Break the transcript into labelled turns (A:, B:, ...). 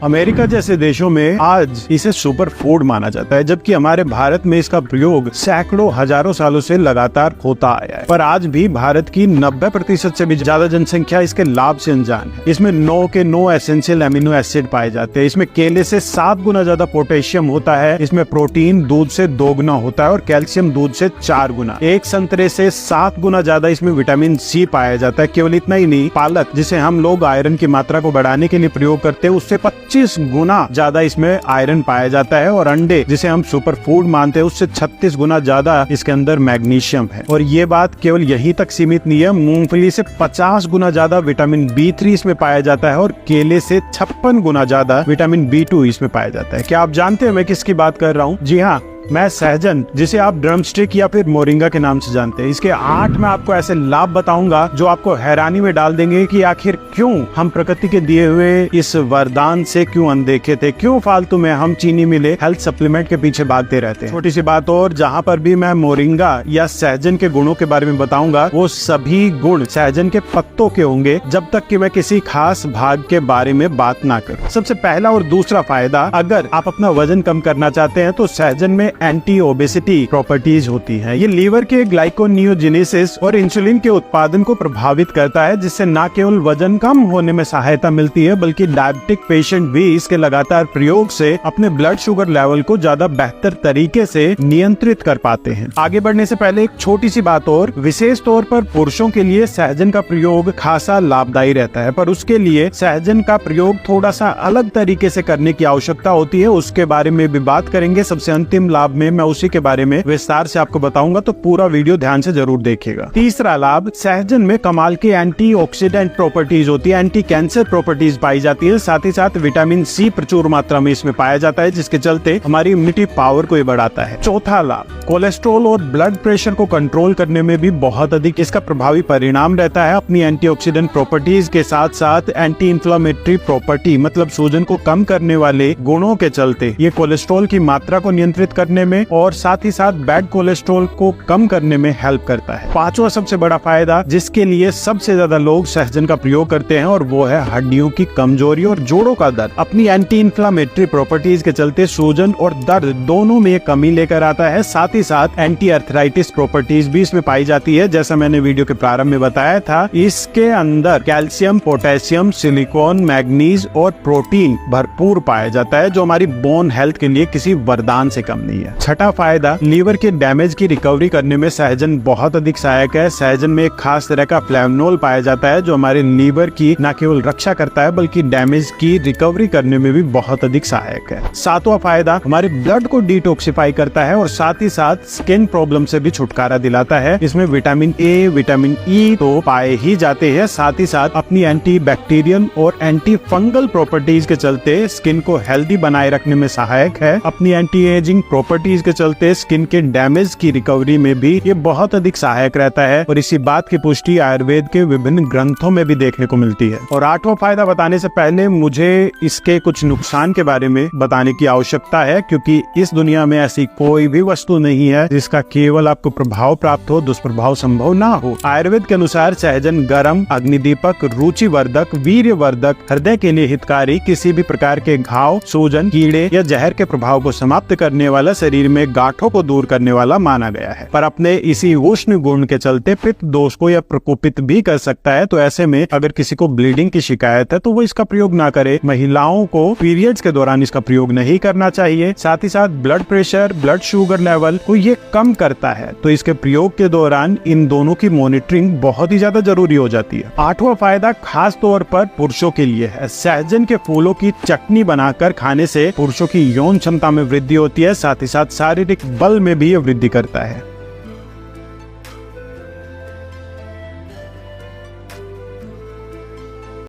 A: America जैसे देशों में आज इसे सुपर फूड माना जाता है, जबकि हमारे भारत में इसका प्रयोग सैकड़ों हजारों सालों से लगातार होता आया है। पर आज भी भारत की 90% से भी ज्यादा जनसंख्या इसके लाभ से अनजान है। इसमें 9 के 9 एसेंशियल अमीनो एसिड पाए जाते हैं। इसमें केले से 7 गुना ज्यादा पोटेशियम होता है। इसमें प्रोटीन दूध से 2 गुना होता है और कैल्शियम दूध से 4 गुना। एक संतरे से 7 गुना ज्यादा इसमें विटामिन सी पाया जाता है। केवल इतना ही नहीं, पालक जिसे हम लोग आयरन की मात्रा को बढ़ाने के लिए प्रयोग करते हैं, उससे 25 गुना ज्यादा इसमें आयरन पाया जाता है। और अंडे जिसे हम सुपर फूड मानते हैं, उससे 36 गुना ज्यादा इसके अंदर मैग्नीशियम है। और ये बात केवल यहीं तक सीमित नहीं है, मूंगफली से 50 गुना ज्यादा विटामिन B3 इसमें पाया जाता है और केले से 56 गुना ज्यादा विटामिन B2 इसमें पाया जाता है। क्या आप जानते हैं मैं किसकी बात कर रहा हूँ? जी हाँ, मैं सहजन, जिसे आप ड्रमस्टिक या फिर मोरिंगा के नाम से जानते हैं। इसके 8 मैं आपको ऐसे लाभ बताऊंगा जो आपको हैरानी में डाल देंगे कि आखिर क्यों हम प्रकृति के दिए हुए इस वरदान से क्यों अनदेखे थे, क्यों फालतू में हम चीनी मिले हेल्थ सप्लीमेंट के पीछे भागते रहते हैं। छोटी सी बात और, जहाँ पर भी मैं मोरिंगा या सहजन के गुणों के बारे में बताऊंगा, वो सभी गुण सहजन के पत्तों के होंगे, जब तक कि मैं किसी खास भाग के बारे में बात ना करूं। सबसे पहला और दूसरा फायदा, अगर आप अपना वजन कम करना चाहते हैं तो सहजन में एंटी ओबेसिटी प्रॉपर्टीज होती है। ये लीवर के ग्लाइकोनियोजेनेसिस और इंसुलिन के उत्पादन को प्रभावित करता है, जिससे न केवल वजन कम होने में सहायता मिलती है, बल्कि डायबिटिक पेशेंट भी इसके लगातार प्रयोग से अपने ब्लड शुगर लेवल को ज्यादा बेहतर तरीके से नियंत्रित कर पाते हैं। आगे बढ़ने से पहले एक छोटी सी बात और, विशेष तौर पर पुरुषों के लिए सहजन का प्रयोग खासा लाभदायी रहता है, पर उसके लिए सहजन का प्रयोग थोड़ा सा अलग तरीके से करने की आवश्यकता होती है। उसके बारे में भी बात करेंगे। सबसे अंतिम लाभ में मैं उसी के बारे में विस्तार से आपको बताऊंगा, तो पूरा वीडियो ध्यान से जरूर देखिएगा। तीसरा लाभ, सहजन में कमाल की एंटीऑक्सीडेंट प्रॉपर्टीज होती है, एंटी कैंसर प्रॉपर्टीज पाई जाती है। साथ ही साथ विटामिन सी प्रचुर मात्रा में इसमें पाया जाता है, जिसके चलते हमारी इम्यूनिटी पावर को ये बढ़ाता है। चौथा लाभ, कोलेस्ट्रॉल और ब्लड प्रेशर को कंट्रोल करने में भी बहुत अधिक इसका प्रभावी परिणाम रहता है। अपनी एंटीऑक्सीडेंट प्रॉपर्टीज के साथ साथ एंटी इंफ्लेमेटरी प्रॉपर्टी, मतलब सूजन को कम करने वाले गुणों के चलते ये कोलेस्ट्रॉल की मात्रा को नियंत्रित करने में और साथ ही साथ बैड कोलेस्ट्रॉल को कम करने में हेल्प करता है। पांचवा सबसे बड़ा फायदा, जिसके लिए सबसे ज्यादा लोग सहजन का प्रयोग करते हैं, और वो है हड्डियों की कमजोरी और जोड़ों का दर्द। अपनी एंटी इंफ्लेमेटरी प्रॉपर्टीज के चलते सूजन और दर्द दोनों में कमी लेकर आता है। साथ ही साथ एंटी आर्थराइटिस प्रॉपर्टीज भी इसमें पाई जाती है। जैसा मैंने वीडियो के प्रारंभ में बताया था, इसके अंदर कैल्शियम, पोटेशियम, सिलिकॉन, मैग्नीज और प्रोटीन भरपूर पाया जाता है, जो हमारी बोन हेल्थ के लिए किसी वरदान से कम नहीं है। छठा फायदा, लीवर के डैमेज की रिकवरी करने में सहजन बहुत अधिक सहायक है। सहजन में एक खास तरह का फ्लेवनोल पाया जाता है, जो हमारे लीवर की न केवल रक्षा करता है, बल्कि डैमेज की रिकवरी करने में भी बहुत अधिक सहायक है। सातवां फायदा, हमारे ब्लड को डिटॉक्सिफाई करता है और साथ ही साथ स्किन प्रॉब्लम से भी छुटकारा दिलाता है। इसमें विटामिन ए, विटामिन ई तो पाए ही जाते हैं, साथ ही साथ अपनी एंटी बैक्टीरियल और एंटी फंगल प्रॉपर्टीज के चलते स्किन को हेल्दी बनाए रखने में सहायक है। अपनी एंटी एजिंग प्रॉपर्टीज के चलते स्किन के डैमेज की रिकवरी में भी ये बहुत अधिक सहायक रहता है, और इसी बात की पुष्टि आयुर्वेद के विभिन्न ग्रंथों में भी देखने को मिलती है। और आठवां फायदा बताने से पहले मुझे इसके कुछ नुकसान के बारे में बताने की आवश्यकता है, क्योंकि इस दुनिया में ऐसी कोई भी वस्तु नहीं है जिसका केवल आपको प्रभाव प्राप्त हो, दुष्प्रभाव संभव ना हो। आयुर्वेद के अनुसार सहजन गर्म, अग्निदीपक, रुचिवर्धक, वीर्यवर्धक, हृदय के लिए हितकारी, किसी भी प्रकार के घाव, सूजन, कीड़े या जहर के प्रभाव को समाप्त करने वाला, शरीर में गांठों को दूर करने वाला माना गया है। पर अपने इसी उष्ण गुण के चलते पित्त दोष को यह प्रकोपित भी कर सकता है। तो ऐसे में अगर किसी को ब्लीडिंग की शिकायत है तो वो इसका प्रयोग ना करे। महिलाओं को पीरियड्स के दौरान इसका प्रयोग नहीं करना चाहिए। साथ ही साथ blood pressure, blood sugar level को ये कम करता है, तो इसके प्रयोग के दौरान इन दोनों की मॉनिटरिंग बहुत ही ज्यादा जरूरी हो जाती है। आठवां फायदा खास तौर पर पुरुषों के लिए है। सहजन के फूलों की चटनी बनाकर खाने से पुरुषों की यौन क्षमता में वृद्धि होती है, साथ ही साथ शारीरिक बल में भी ये वृद्धि करता है।